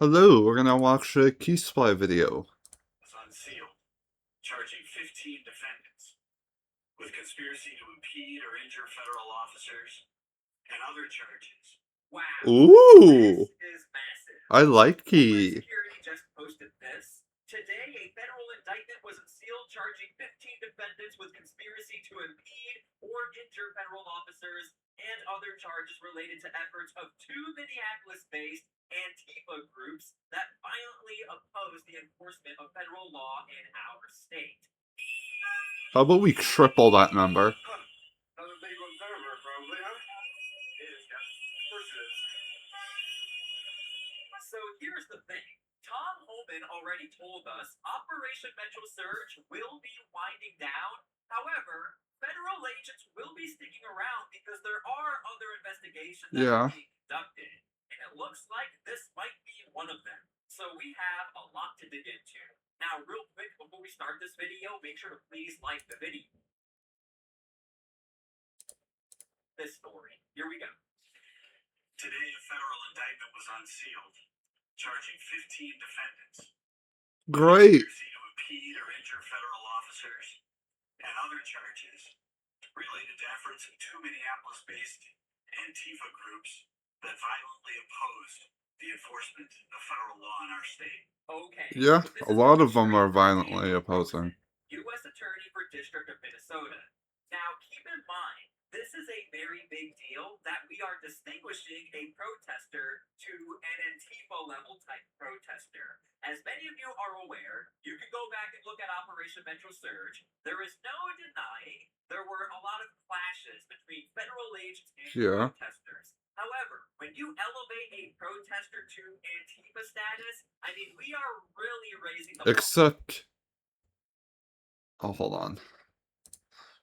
Hello, we're gonna watch a Key Spy video. Was unsealed, charging 15 defendants with conspiracy to impede or injure federal officers and other charges. Wow. Ooh, This is massive. I like Homeland Key. Security just posted this. Today, a federal indictment was unsealed charging 15 defendants with conspiracy to impede or injure federal officers and other charges related to efforts of two Minneapolis-based Antifa groups that violently oppose the enforcement of federal law in our state. How about we triple that number? Huh. Another big one there, probably, huh? It is, yeah. Of course it is. So here's the thing. Tom Holman already told us Operation Metro Surge will be winding down. However, federal agents will be sticking around because there are other investigations that are Yeah. being conducted. And it looks like this might be one of them. So we have a lot to dig into. Now, real quick, before we start this video, make sure to please like the video. This story. Here we go. Today, a federal indictment was unsealed, charging 15 defendants Great. conspiracy to impede or injure federal officers and other charges related to efforts of two Minneapolis-based Antifa groups that violently opposed the enforcement of federal law in our state. Okay. Yeah, so this a is lot from of them are Sheriff violently Daniel opposing. Rosen, U.S. Attorney for District of Minnesota. Now, keep in mind, this is a very big deal that we are distinguishing a protester to an Antifa-level type protester. As many of you are aware, you can go back and look at Operation Metro Surge. There is no denying there were a lot of clashes between federal agents and Yeah. protesters. However, when you elevate a protester to Antifa status, I mean, we are really raising the bar. Except... Oh, hold on.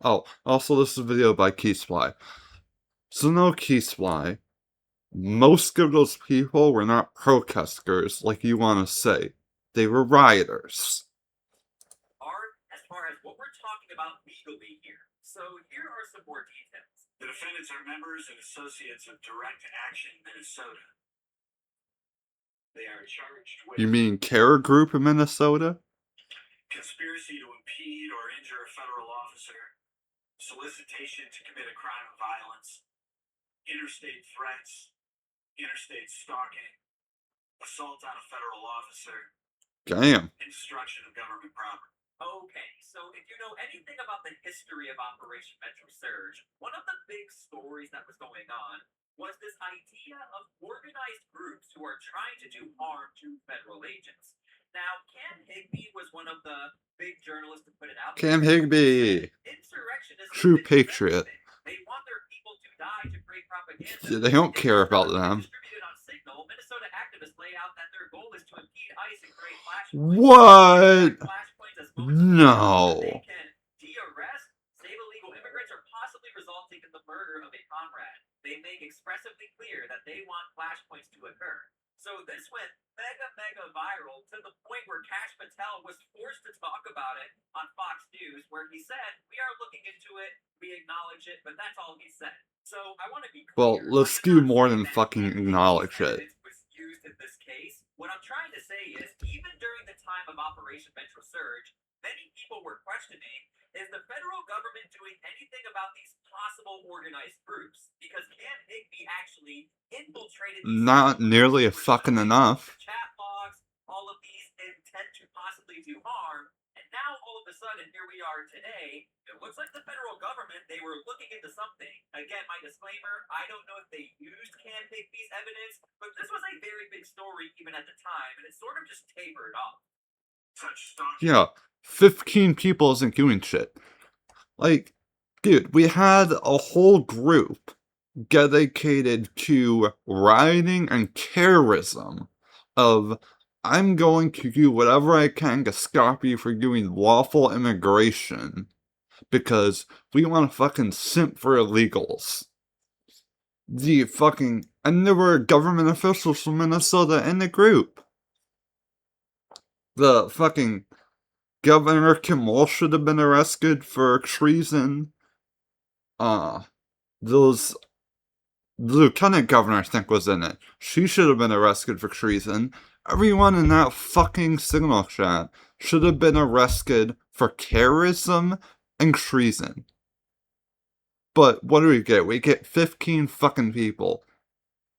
Oh, also this is a video by Key Spy. So no Key Spy. Most of those people were not protesters, like you want to say. They were rioters. As far as what we're talking about legally here. So here are some more details. The defendants are members and associates of Direct Action Minnesota. They are charged with You mean Care Group in Minnesota? conspiracy to impede or injure a federal officer, solicitation to commit a crime of violence, interstate threats, interstate stalking, assault on a federal officer, Damn. and destruction of government property. Okay, so if you know anything about the history of Operation Metro Surge, one of the big stories that was going on was this idea of organized groups who are trying to do harm to federal agents. Now, Cam Higby was one of the big journalists to put it out. Cam Higby. Insurrectionists True patriot. They want their people to die to create propaganda. Yeah, they don't care about them. Distributed on Signal, Minnesota activists lay out that their goal is to impede ICE and create What? flashpoints as No. they can de-arrest, save illegal immigrants, or possibly resulting in the murder of a comrade. They make expressively clear that they want flashpoints to occur. So this went mega viral to the point where Kash Patel was forced to talk about it on Fox News, where he said, "We are looking into it, we acknowledge it," but that's all he said. So I want to be clear. Well, let's do more than fucking acknowledge it. Was used in this case. What I'm trying to say is, even during the time of Operation Metro Surge, many people were questioning, is the federal government doing anything about these possible organized groups? Because Cam Higby actually infiltrated these Not nearly fucking enough. chat logs, all of these intent to possibly do harm, and now all of a sudden, here we are today. It looks like the federal government, they were looking into something. Again, my disclaimer, I don't know if they used Cam Higby's evidence, but this was a very big story even at the time, and it sort of just tapered off. Yeah, 15 people isn't doing shit. Like, dude, we had a whole group dedicated to rioting and terrorism of, I'm going to do whatever I can to stop you from doing lawful immigration because we want to fucking simp for illegals. And there were government officials from Minnesota in the group. The fucking Governor Kim Walsh should have been arrested for treason. Those The lieutenant governor, I think, was in it. She should have been arrested for treason. Everyone in that fucking signal chat should have been arrested for terrorism and treason. But what do we get? We get 15 fucking people.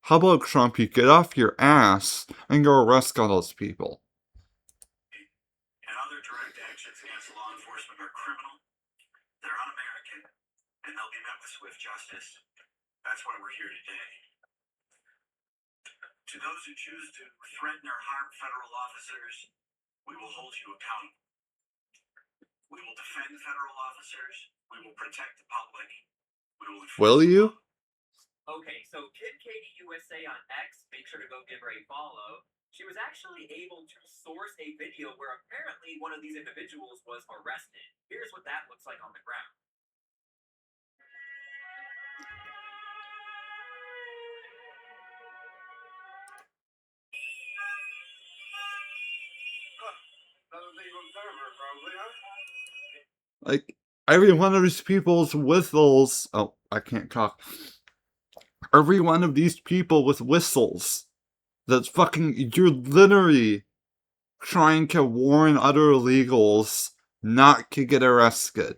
How about Trump, you get off your ass and go arrest all those people? And other direct actions against law enforcement are criminal. They're un-American, and they'll be met with swift justice. That's why we're here today. To those who choose to threaten or harm federal officers, we will hold you accountable. We will defend federal officers. We will protect the public. We will enforce Will the you? law. Okay, so Kid Katie USA on X, make sure to go give her a follow. She was actually able to source a video where apparently one of these individuals was arrested. Here's what that looks like on the ground. Another legal observer, probably, huh? Like, every one of these people's whistles. Oh, I can't talk. Every one of these people with whistles. That's fucking. You're literally trying to warn other illegals not to get arrested.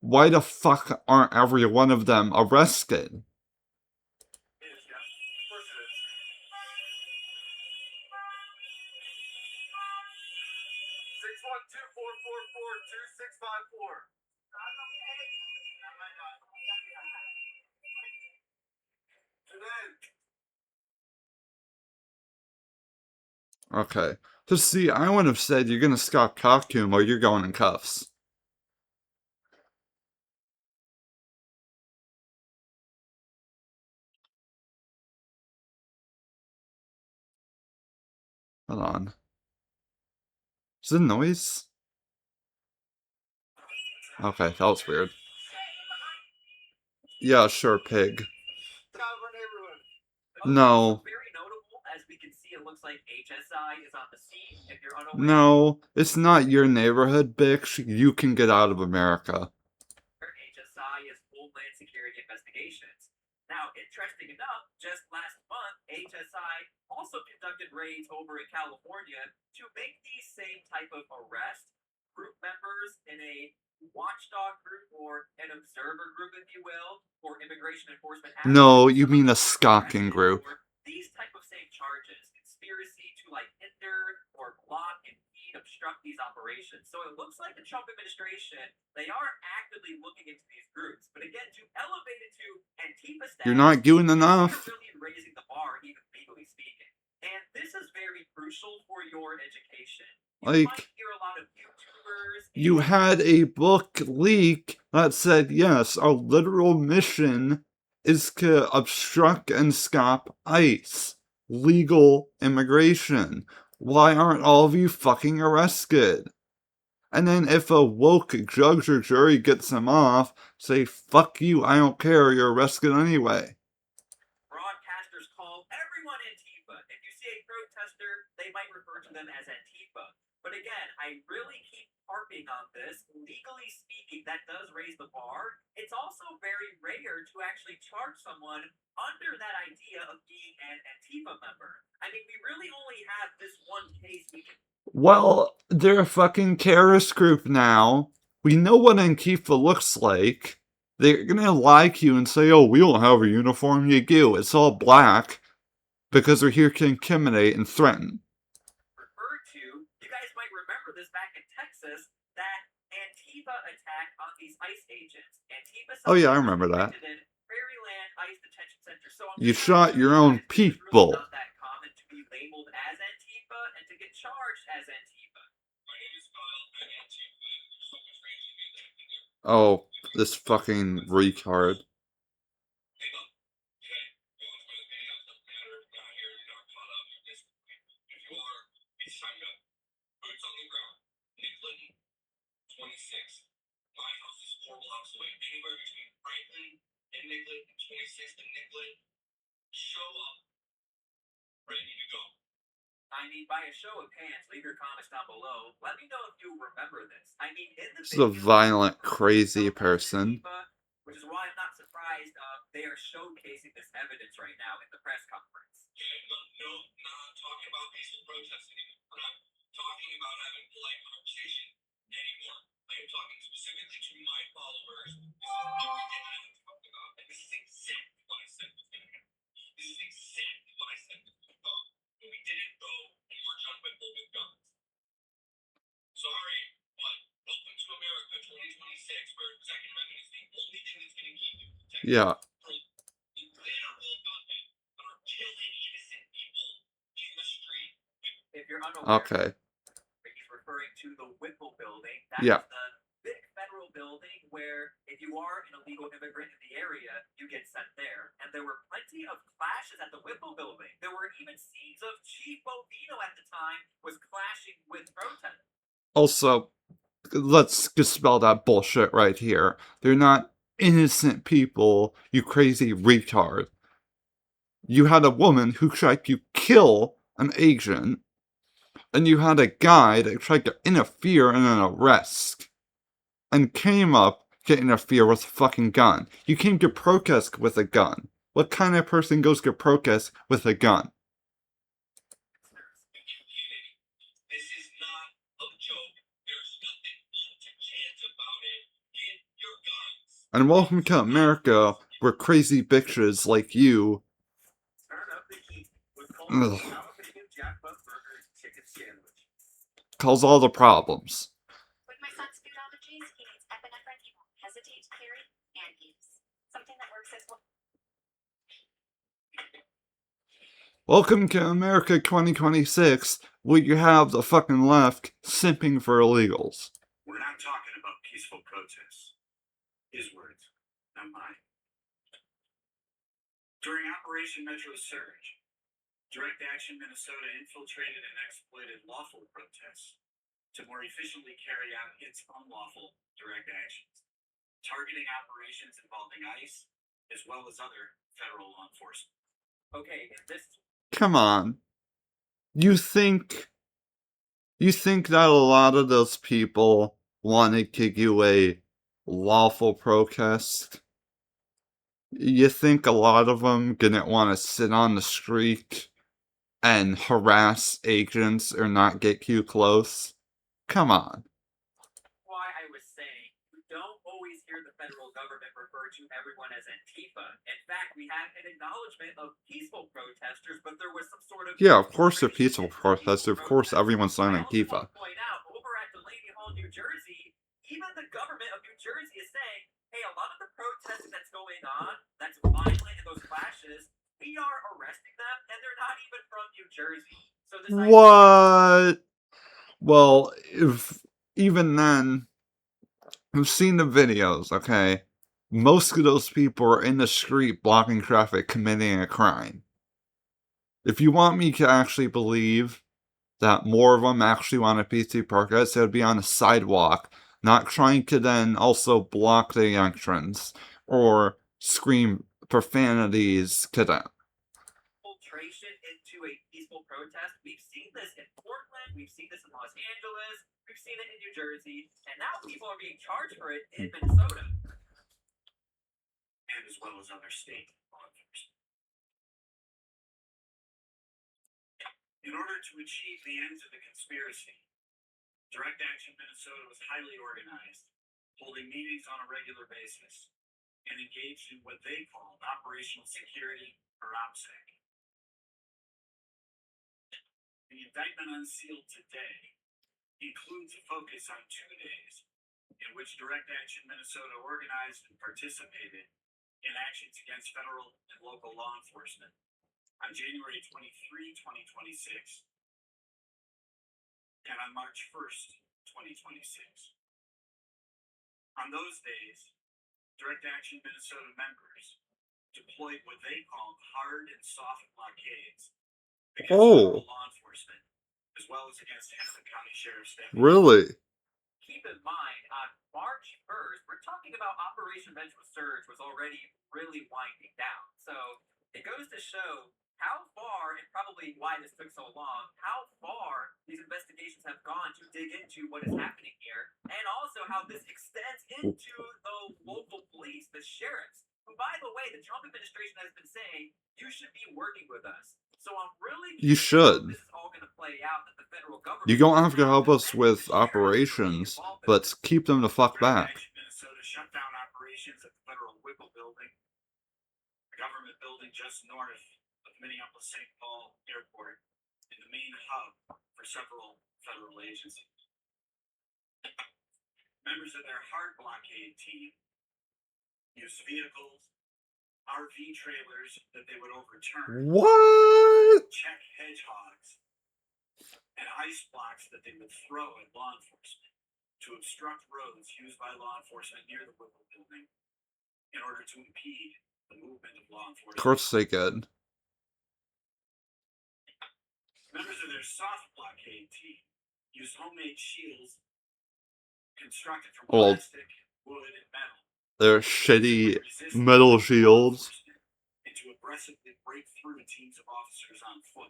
Why the fuck aren't every one of them arrested? It is, yeah. Of course it is. 612-444-2654. Okay. So see, I would have said you're gonna stop talking to him or you're going in cuffs. Hold on. Is it noise? Okay, that was weird. Yeah, sure, pig. No. Very notable, as we can see, it looks like HSI is on the scene. If you're unaware, No, it's not your neighborhood, bitch. You can get out of America. HSI is Homeland Security Investigations. Now, interesting enough, just last month, HSI also conducted raids over in California to make these same type of arrest group members in a watchdog group or an observer group, if you will, or immigration enforcement. No, you mean a stalking group. These type of same charges, conspiracy to like hinder or block, impede, obstruct these operations. So it looks like the Trump administration, they are actively looking into these groups. But again, to elevate it to Antifa status, You're not doing enough. They're really raising the bar, even legally speaking. And this is very crucial for your education. You Like, might hear a lot of YouTubers. you had a book leak that said, yes, our literal mission is to obstruct and stop ICE, legal immigration. Why aren't all of you fucking arrested? And then if a woke judge or jury gets them off, say, fuck you, I don't care, you're arrested anyway. Broadcasters call everyone Antifa. If you see a protester, they might refer to them as Antifa. But again, I really keep harping on this. Legally speaking, that does raise the bar. It's also very rare to actually charge someone under that idea of being an Antifa member. I mean, we really only have this one case we can. Well, they're a fucking terrorist group now. We know what Antifa looks like. They're gonna lie to you and say, oh, we don't have a uniform. You do. It's all black. Because they're here to intimidate and threaten. Referred to, you guys might remember this back in Texas, that Antifa attack on these ICE agents. Antifa. Oh yeah, I remember that. In Fairyland ICE Detention Center. So you shot your own people. Really not that common to be labeled as Antifa and to get charged as Antifa. My name is Kyle. I'm Antifa. There's so much rage in me. Oh, this fucking retard. I mean, by a show of hands, leave your comments down below. Let me know if you remember this. I mean, in the This is a violent, crazy person. which is why I'm not surprised they are showcasing this evidence right now in the press conference. No, not talking about peaceful protesting. We're not talking about having polite conversation anymore. I am talking specifically to my followers. This is exactly what I said was going to happen. This is exactly what I said was going to happen. When we didn't go and march on Whittle with guns. Sorry, but welcome to America 2026, where Second Amendment is the only thing that's going to keep you protected. Yeah. If you're unaware, Okay. he's referring to the Whipple building. That Yeah. is the big federal building where if you are an illegal immigrant in the area, you get sent there. And there were plenty of clashes at the Whipple building. There were even scenes of Chief Bovino at the time was clashing with protesters. Also, let's dispel that bullshit right here. They're not innocent people, you crazy retard. You had a woman who tried to kill an agent, and you had a guy that tried to interfere in an arrest, and came up to interfere with a fucking gun. You came to protest with a gun. What kind of person goes to protest with a gun? This is not a joke. There's nothing to chance about it. Get your guns. And welcome to America, where crazy bitches like you Turn up the heat with Ugh. jalapeno jackpot burgers chicken sandwich. cause all the problems. With my son's food allergies, he needs epinephrine he won't hesitate to carry and use. Something that works as well. Welcome to America 2026, where you have the fucking left simping for illegals. We're not talking about peaceful protests. His words, not mine. During Operation Metro Surge, Direct Action Minnesota infiltrated and exploited lawful protests to more efficiently carry out its unlawful direct actions, targeting operations involving ICE as well as other federal law enforcement. Okay, in this Come on. You think that a lot of those people wanted to do a lawful protest? You think a lot of them didn't want to sit on the street and harass agents or not get too close? Come on. why I was saying you don't always hear the federal government refer to everyone as Antifa. In fact, we had an acknowledgement of peaceful protesters, but there was some sort of Yeah, of course they're peaceful protesters. Of course everyone's not I also Antifa. want to point out, over at Delaney Hall, New Jersey, even the government of New Jersey is saying, hey, a lot of the protests that's going on, that's violent in those clashes, we are arresting them, and they're not even from New Jersey. So this What? Well, if even then, I've seen the videos, okay? Most of those people are in the street blocking traffic committing a crime. If you want me to actually believe that more of them actually want a peaceful protest, they would be on a sidewalk, not trying to then also block the entrance or scream profanities to them. Infiltration into a peaceful protest. We've seen this in Portland, we've seen this in Los Angeles, we've seen it in New Jersey, and now people are being charged for it in Minnesota. And as well as other state law enforcement. In order to achieve the ends of the conspiracy, Direct Action Minnesota was highly organized, holding meetings on a regular basis, and engaged in what they called operational security, or OPSEC. The indictment unsealed today includes a focus on 2 days in which Direct Action Minnesota organized and participated in actions against federal and local law enforcement on January 23, 2026, and on March 1st, 2026. On those days, Direct Action Minnesota members deployed what they called hard and soft blockades against federal law enforcement, as well as against Hennepin County Sheriff's deputies. Really? Keep in mind, on March 1st, we're talking about Operation Metro Surge was already really winding down. So it goes to show how far, and probably why this took so long, how far these investigations have gone to dig into what is happening here, and also how this extends into the local police, the sheriffs, who, by the way, the Trump administration has been saying, you should be working with us. So I'm really You curious how should. this is all going to play out, that the federal government You don't is have to now help us defending with the sheriffs for being operations, involved in but this. keep them the fuck Direct back. Action Minnesota shut down operations at the federal Whipple building, a government building just north of Minneapolis St. Paul Airport, and the main hub for several federal agencies. Members of their hard blockade team used vehicles, RV trailers that they would overturn, What? check hedgehogs, and ice blocks that they would throw at law enforcement to obstruct roads used by law enforcement near the Whipple building in order to impede the movement of law Of enforcement. course they could. Members of their soft blockade team used homemade shields constructed from Well, plastic, wood, and metal They're to shitty resist metal law shields. enforcement and to aggressively break through teams of officers on foot.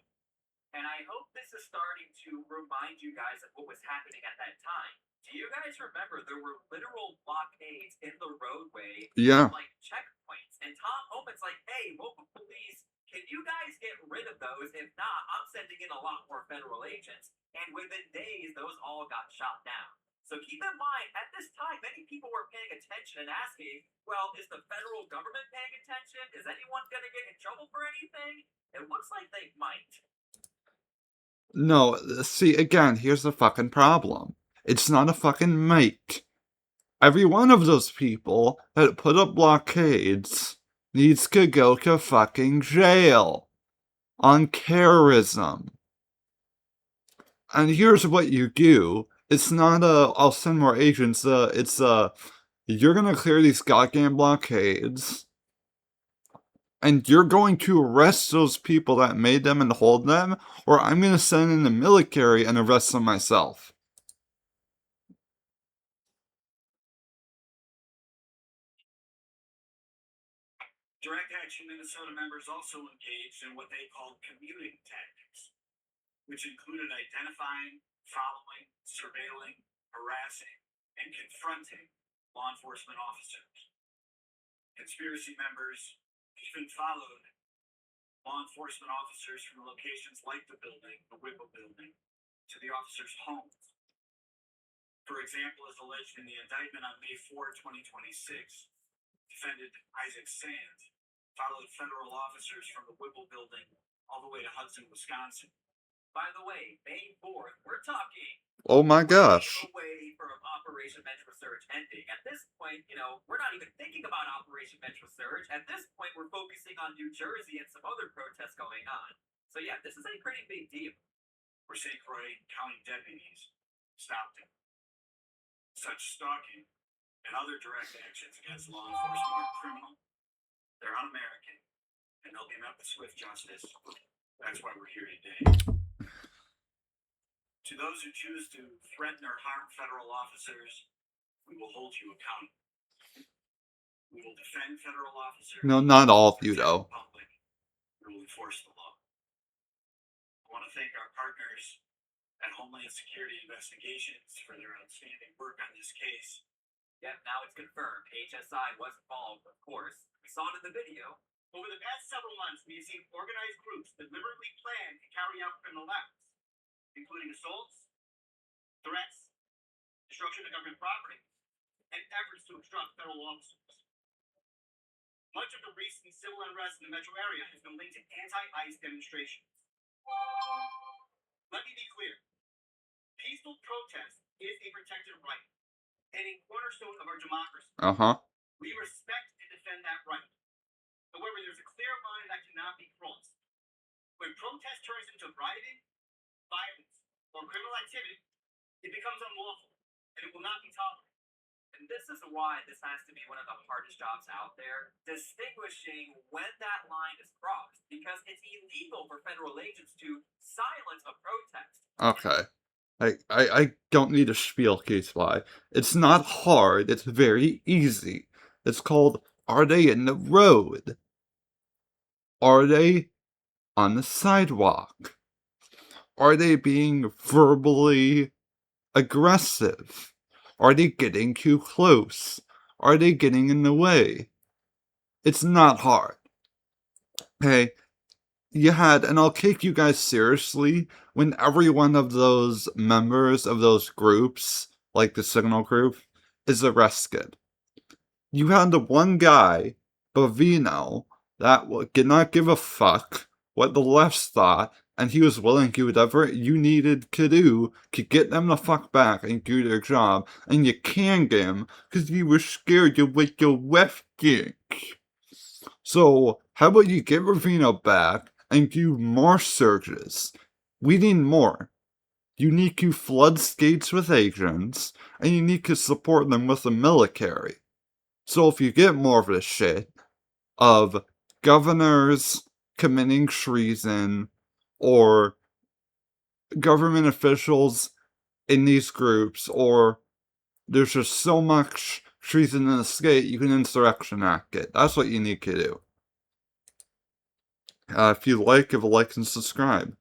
And I hope this is starting to remind you guys of what was happening at that time. Do you guys remember there were literal blockades in the roadway, Yeah. like checkpoints? And Tom Homan's like, hey, local police, can you guys get rid of those? If not, I'm sending in a lot more federal agents. And within days, those all got shot down. So keep in mind, at this time, many people were paying attention and asking, well, is the federal government paying attention? Is anyone going to get in trouble for anything? It looks like they might. No, see, again, here's the fucking problem. It's not a fucking might. Every one of those people that put up blockades needs to go to fucking jail on terrorism. And here's what you do. It's not I'll send more agents, it's you're gonna clear these goddamn blockades, and you're going to arrest those people that made them and hold them, or I'm gonna send in the military and arrest them myself. Direct Action Minnesota members also engaged in what they called commuting tactics, which included identifying, following, surveilling, harassing, and confronting law enforcement officers. Conspiracy members even followed law enforcement officers from locations like the building, the Whipple building, to the officers' homes. For example, as alleged in the indictment on May 4, 2026, defendant Isaac Sands followed federal officers from the Whipple building all the way to Hudson, Wisconsin. By the way, May 4th, we're talking Oh my gosh. away from Operation Metro Surge ending. At this point, we're not even thinking about Operation Metro Surge. At this point, we're focusing on New Jersey and some other protests going on. So yeah, this is a pretty big deal. Where St. Croix County deputies stopped him. Such stalking and other direct actions against law enforcement are criminal, they're un-American, and they'll be met with swift justice. That's why we're here today. To those who choose to threaten or harm federal officers, we will hold you accountable. We will defend federal officers. No, not all of you, protect though. the public. We will enforce the law. I want to thank our partners at Homeland Security Investigations for their outstanding work on this case. Yep, now it's confirmed. HSI was involved, of course. We saw it in the video. Over the past several months, we have seen organized groups deliberately plan to carry out criminal acts, including assaults, threats, destruction of government property, and efforts to obstruct federal officers. Much of the recent civil unrest in the metro area has been linked to anti-ICE demonstrations. Let me be clear. Peaceful protest is a protected right and a cornerstone of our democracy. We respect and defend that right. However, there's a clear line that cannot be crossed. When protest turns into rioting, violence, or criminal activity, it becomes unlawful, and it will not be tolerated. And this is why this has to be one of the hardest jobs out there, distinguishing when that line is crossed, because it's illegal for federal agents to silence a protest. Okay. I don't need a spiel, case why. It's not hard, it's very easy. It's called, are they in the road? Are they on the sidewalk? Are they being verbally aggressive? Are they getting too close? Are they getting in the way? It's not hard. Okay? You had, and I'll take you guys seriously, when every one of those members of those groups, like the Signal group, is arrested. You had the one guy, Bovino, that did not give a fuck what the left thought, and he was willing to do whatever you needed to do to get them the fuck back and do their job, and you canned him because you were scared of what the left think. So, how about you get Bovino back and do more searches? We need more. You need to flood states with agents, and you need to support them with the military. So if you get more of this shit of governors committing treason or government officials in these groups, or there's just so much treason in the state, you can insurrection act it. That's what you need to do. If you like, give a like and subscribe.